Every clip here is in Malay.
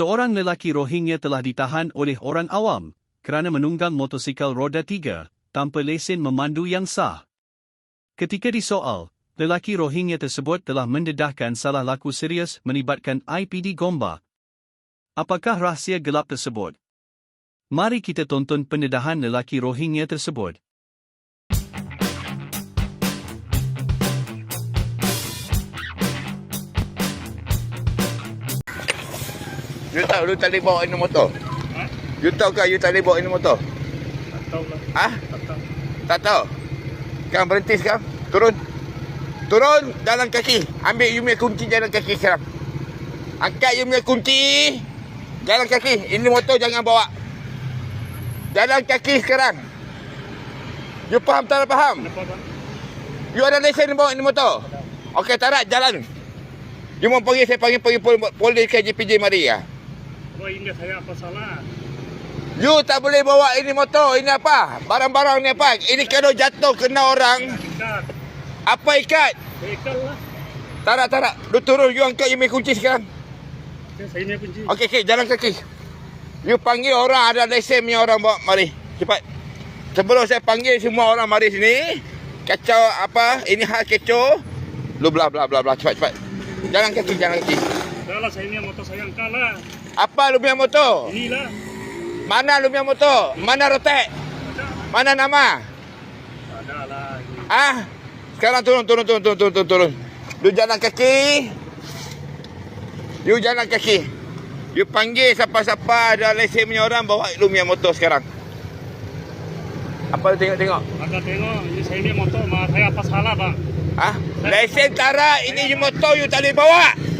Seorang lelaki Rohingya telah ditahan oleh orang awam kerana menunggang motosikal roda 3 tanpa lesen memandu yang sah. Ketika disoal, lelaki Rohingya tersebut telah mendedahkan salah laku serius melibatkan IPD Gombak. Apakah rahsia gelap tersebut? Mari kita tonton pendedahan lelaki Rohingya tersebut. You tahu lu tak boleh bawa ini motor? Ha? You tahu ke you tak boleh bawa ini motor? Tak tahu lah. Ha? Tak tahu. Tak tahu? Sekarang berhenti sekarang. Turun. Turun jalan kaki. Ambil you punya kunci jalan kaki sekarang. Angkat you punya kunci. Jalan kaki. Ini motor jangan bawa. Jalan kaki sekarang. You faham tak faham? Kenapa bang? You ada lesen bawa ini motor? Okey, tarak jalan. You mau pergi, saya panggil polis KJPJ mari ya. Oh, ingat saya apa salah? You tak boleh bawa ini motor. Ini apa? Barang-barang ni apa? Ini kalau jatuh kena orang. Ikat. Apa ikat? Ikat lah. Tarak. Lu turun. You angkat you punya kunci sekarang. Saya ni kunci. Okey, jalan kaki. You panggil orang ada lesen punya orang bawa. Mari. Cepat. Sebelum saya panggil semua orang mari sini. Kacau apa? Ini hal kecoh. Lu bla. Cepat. Jalan kaki. Dah lah, saya ni motor saya angkat lah. Apa lu punya motor? Inilah. Mana lu punya motor? Mana rotek? Ada. Mana nama? Ada lah. Ah, sekarang turun. Lu jalan kaki. You panggil siapa-siapa ada lesen punya orang bawa lu punya motor sekarang. Apa lu tengok? Ada tengok. Ini saya ni motor. Saya apa salah bang? Ah, lesen tarak. Ini motor you tak boleh bawa.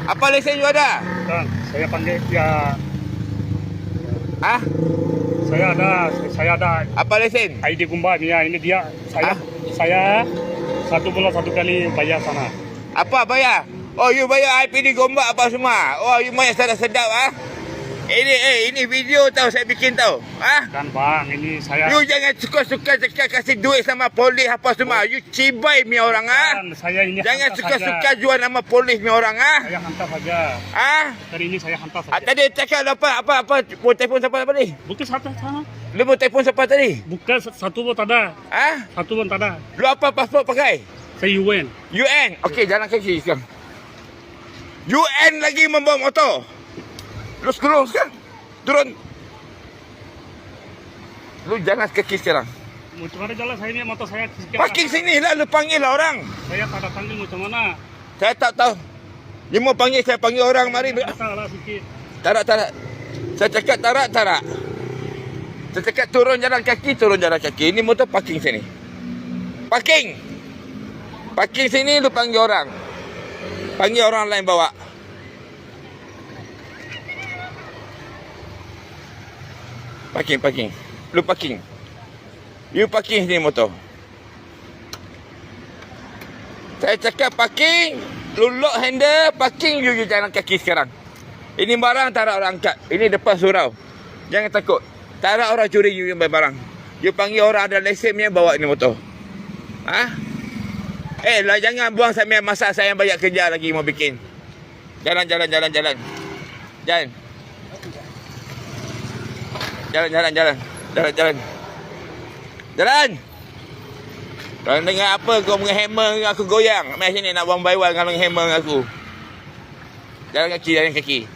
Apa lesen you ada? Dan saya panggil dia. Ah, Saya ada apa lesen? ID Gombak ni ya. Ini dia. Saya 1 bulan 1 kali bayar sana. Apa bayar? Oh, you bayar IPD Gombak apa semua? Oh, you main sedap-sedap ah. Ini video tahu saya bikin tahu. Ah? Dan bang, ini saya. You jangan suka-suka cakap kasih duit sama polis apa semua. You cibai punya orang ah. Dan saya ini Jangan hantar suka-suka saja. jual nama polis punya orang ah. Saya hantar saja. Ah? Kali ini saya hantar Ah, saja. tadi cakap apa telefon siapa tadi? Bukan satu sana. Lu mau telefon siapa tadi? Bukan satu pun tak ada. Ah? Satu pun tak ada. Lu apa pasport pakai? Saya UN. UN. Okey, jalan kaki sekarang. UN lagi membawa motor. Lu scroll sekarang. Turun. Lu jalan kaki sekarang. Macam mana jalan saya ni motor saya. Parking sini lah. Lu panggil lah orang. Saya tak ada panggil macam mana. Saya tak tahu. Dia mau panggil, saya panggil orang. Mari. Salah sikit. Tarak. Saya cakap tarak. Saya cakap turun jalan kaki. Ini motor parking sini. Parking sini lu panggil orang. Panggil orang lain bawa. Parking. Lu parking. You parking sini motor. Saya cakap parking. Lu lock handle, parking you jalan kaki sekarang. Ini barang tarak orang angkat. Ini depan surau. Jangan takut. Tarak orang curi you yang barang. You panggil orang ada lesen punya bawa ini motor. Ah? Lah jangan buang sampai masa saya yang banyak kerja lagi mau bikin. Jalan. Kau dengar apa kau menghammer dengan aku goyang. Mai sini nak buang baiwan kalau menghammer dengan aku. Jalan kaki.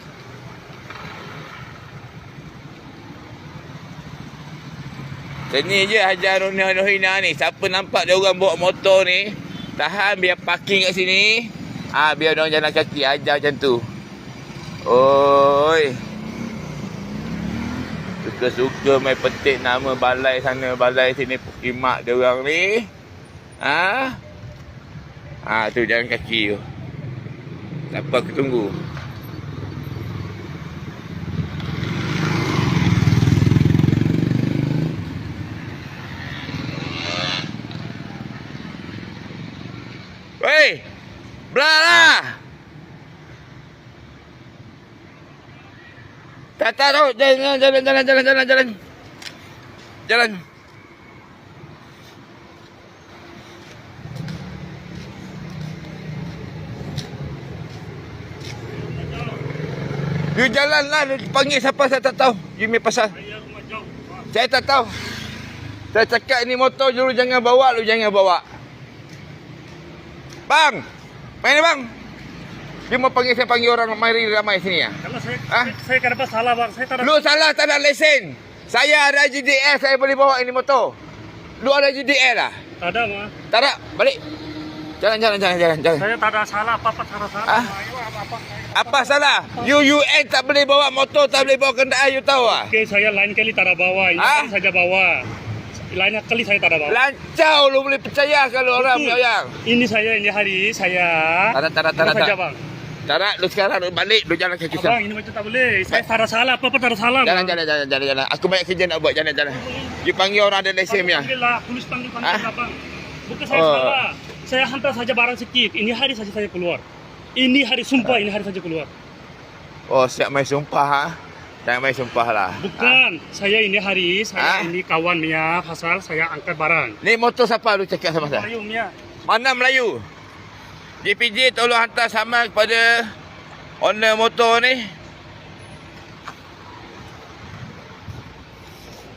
Sini je Hajar Rohina ni. Siapa nampak dia orang bawa motor ni, tahan biar parking kat sini. Biar dia orang jalan kaki. Ajar macam tu. Oi. Suka-suka main petik nama balai sana, balai sini, pukimak dia orang ni. Tu jalan kaki tu. Siapa aku tunggu. Weh, belah lah. Tak tahu, jalan. You jalan lah, you panggil siapa saya tak tahu. You punya pasal. Saya rumah jauh. Saya tak tahu. Saya cakap ni motor dulu jangan bawa, lu jangan bawa. Bang! Main ni bang! Dia mau panggil, saya panggil orang mari ramai sini ya. Kalau Ah? saya kenapa salah bang? Saya tak ada. Lu salah tak ada lesen. Saya ada JDL, saya boleh bawa ini motor. Lu ada JDL lah. Tak ada mah. Tak ada, balik. Jalan. Saya tak ada salah, apa-apa tak ada salah. Ah? Ayo, apa-apa. Apa salah? You UN tak boleh bawa motor, tak boleh bawa kenderaan, you tahu ah? Okey, saya lain kali tak ada bawa. Ini Ah? kali saja bawa. Lain kali saya tak ada bawa. Lancau lu boleh percaya kalau orang punya yang. Ini saya, ini hari saya. Tak. Apa saja bang? Tak ada, lu sekarang lu balik, lu jalan kaki Abang, sana. ini macam tak boleh. Saya tak ada salah, apa-apa tak ada salah. Jalan. bang. Aku banyak kerja nak buat, jalan. You panggil orang ada lesen punya. Panggil lah, tulis panggil Ah? abang. Bukan saya Oh. salah. Saya hantar saja barang sikit. Ini hari saja saya keluar. Ini hari sumpah, ini hari saja keluar. Oh, siap main sumpah ha? Jangan main sumpah lah. Bukan, saya ini hari, saya Ah? ini kawan Mia, pasal saya angkat barang. Ni motor siapa lu cakap sama saya? Ayo Mia. Mana Melayu? JPJ tolong hantar sama kepada owner motor ni.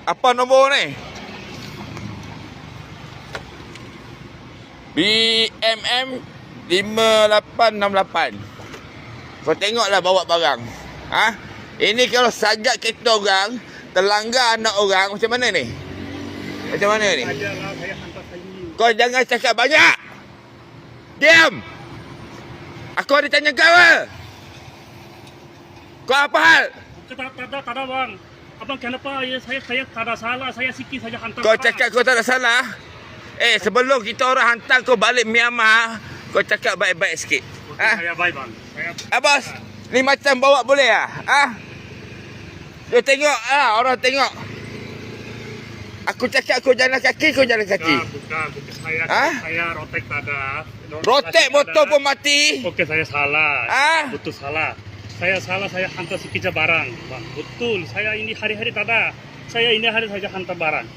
Apa nombor ni? BMM 5868. Kau tengoklah bawa barang. Ha? Ini kalau sajak kereta orang, terlanggar anak orang, macam mana ni? Macam mana ni? Sajalah saya hantar saya ini. Kau jangan cakap banyak. Diam. Aku ada tanya kau ke? Kau apa hal? Tak ada bang. Abang kenapa ya, saya tak ada salah, saya sikit saja hantar. Kau barang. cakap kau tak ada salah. Sebelum kita orang hantar kau balik Myanmar, kau cakap baik-baik sikit. Okey, Ha? saya baik bang. Saya Abas, ni macam bawa boleh ah? Ha? Dia tengok orang tengok. Aku cakap kau jalan kaki, kau jalan kaki. bukan saya. Ah? Saya rotek tak ada. Rotek motor pun mati. Okey, saya salah. Ah? Betul salah. Saya salah, saya hantar sikit saja barang. Bang, betul. Saya ini hari-hari tak ada. Saya ini hari saja hantar barang.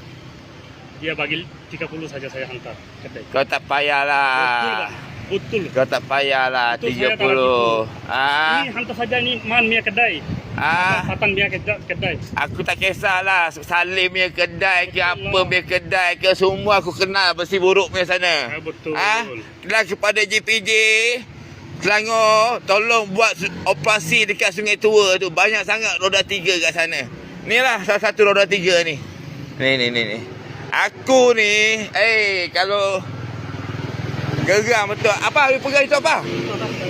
Dia bagi 30 saja saya hantar kedai. Kau tak Betul payahlah. bang. Betul. Kau tak payahlah Betul, saya tak 30. Ini hantar saja ni man Mia kedai. Patan Mia kedai. Aku tak kisahlah Salim punya kedai ke apa punya kedai ke, semua aku kenal bersih buruk punya sana. Betul. Dan kepada JPJ Selangor, tolong buat operasi dekat Sungai Tua tu. Banyak sangat roda 3 kat sana. Inilah salah satu roda 3 ni. Ni. Aku ni, kalau geram betul. Apa you pegang itu apa?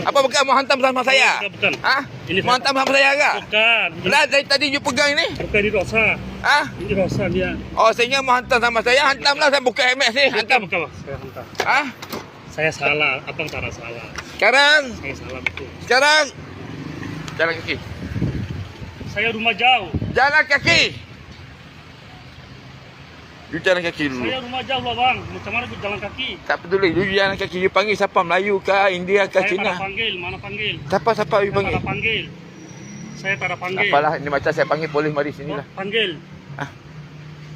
Apa pegang mau hantam sama saya? Bukan. Ha? Ini Mau hantam sama saya ke? Bukan. Lah dari tadi you pegang ini. Bukan di rosa. Ha? Ini rosa dia. Oh, sehingga mau hantam sama saya, hantamlah, saya buka MS ni, hantam. Bukan, saya hantar. Ha? Saya salah, abang tak ada salah. Sekarang, Saya salah betul. jalan kaki. Saya rumah jauh. Jalan kaki. You jalan kaki dulu. Saya rumah jauh lah bang. Macam mana aku jalan kaki? Tak peduli, you jalan kaki. You panggil siapa? Melayu ke, India ke, Saya tak Cina? ada panggil, mana panggil? Siapa you Saya tak panggil? ada panggil. Saya tak ada panggil. Apalah, ini macam saya panggil polis mari sini lah. Panggil. Ah.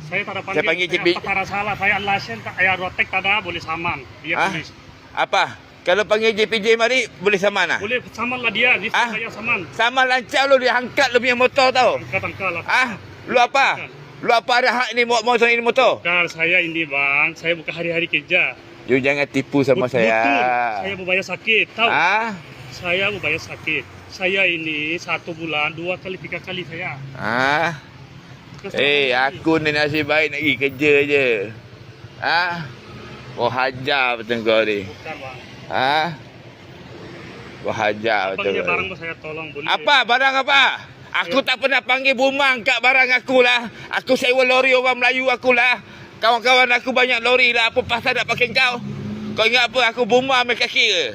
Saya tak ada panggil. Saya panggil JP. Tak ada salah. Saya lesen, saya rotek tak ada, boleh saman. Dia Ah. tulis. Apa? Kalau panggil JPJ mari, boleh saman lah? Boleh saman lah dia. Dia Ah. saya saman. Sama lancar lu, dia angkat lu punya motor tau. Angkat lah. Lu apa? Lu apa ada hak ni bawa motor ini motor? Bukan saya ini bang. Saya bukan hari-hari kerja. You jangan tipu sama saya. Betul. Saya berbayar sakit. Tahu? Ah? Saya berbayar sakit. Saya ini 1 bulan 2 kali 3 kali saya. Ah? Bukan saya lagi. Aku ni nasib baik nak pergi kerja je. Kau hajar betul kau ni. Bukan bang. Kau hajar Abang betul dia kau barang ni. pun saya tolong boleh. Apa? Barang apa? Aku tak pernah panggil bumang kat barang aku lah. Aku sewa lori orang Melayu aku lah. Kawan-kawan aku banyak lori lah. Apa pasal nak pakai kau? Kau ingat apa? Aku bumang ambil kaki ke?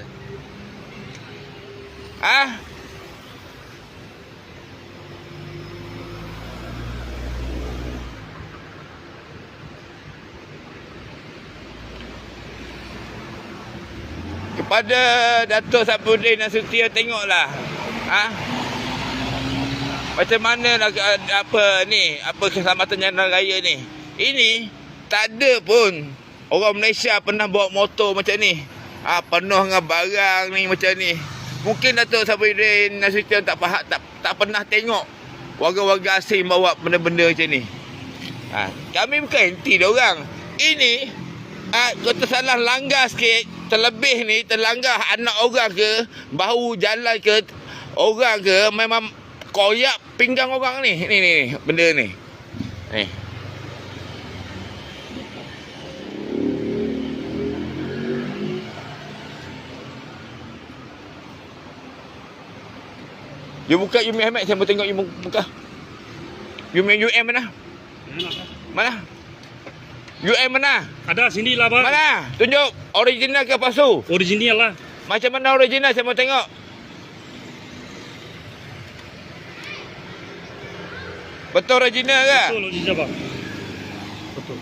Kepada Datuk Sapudin Nasution, tengoklah. Macam mana nak apa keselamatan jalan raya ni. Ini tak ada pun orang Malaysia pernah bawa motor macam ni. Penuh dengan barang ni macam ni. Mungkin Datuk Safiuddin Nasution tak faham, tak pernah tengok warga-warga asing bawa benda-benda macam ni. Kami bukan anti dia orang. Ini kata salah langgar sikit, terlebih ni terlanggar anak orang ke, bahu jalan ke orang ke, memang koyak pinggang orang ni. Ni benda ni. Ni. You buka UM Ahmad, saya mau tengok you buka. UM mana? Mana? UM mana? Ada sini lah bang. Mana? Tunjuk original ke palsu? Original lah. Macam mana original, saya mau tengok. Betul original ke? Betul original bang. Betul.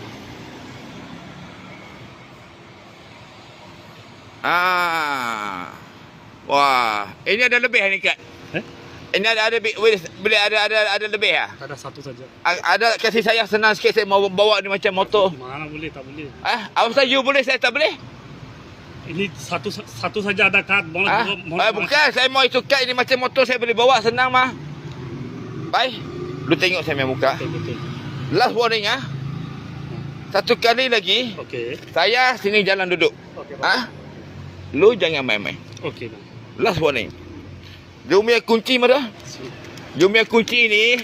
Wah, ini ada lebih ni Kak. Ini ada boleh ada lebih ah? Ada satu saja. Ada, kasih saya senang sikit, saya mau bawa ni macam motor. Mana boleh, tak boleh. Apa saja you boleh, saya tak boleh? Ini satu saja ada kad. Bukan, saya mau itu kad ini macam motor, saya boleh bawa senang mah. Baik. Lu tengok saya main muka. Betul. Last warning Satu kali lagi. Okey. Saya sini jalan duduk. Okey. Lu jangan main-main. Okey bang. Last warning. Jom punya kunci mana? Jom punya kunci ni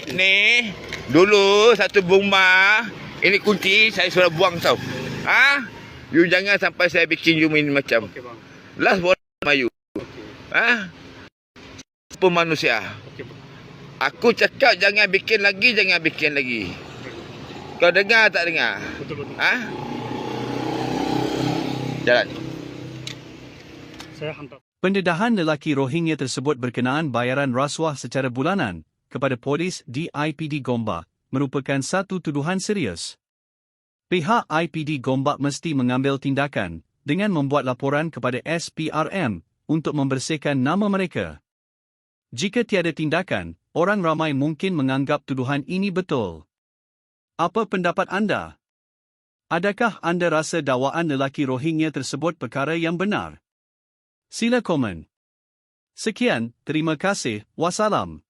dulu satu rumah. Ini kunci saya sudah buang tau. You jangan sampai saya bikin you ini macam. Okey bang. Last warning Mayu. Okey. Apa manusia? Okey bang. Aku cakap jangan bikin lagi. Kau dengar tak dengar? Betul. Jalan. Saya hantar. Pendedahan lelaki Rohingya tersebut berkenaan bayaran rasuah secara bulanan kepada polis di IPD Gombak merupakan satu tuduhan serius. Pihak IPD Gombak mesti mengambil tindakan dengan membuat laporan kepada SPRM untuk membersihkan nama mereka. Jika tiada tindakan, orang ramai mungkin menganggap tuduhan ini betul. Apa pendapat anda? Adakah anda rasa dakwaan lelaki Rohingya tersebut perkara yang benar? Sila komen. Sekian, terima kasih, wassalam.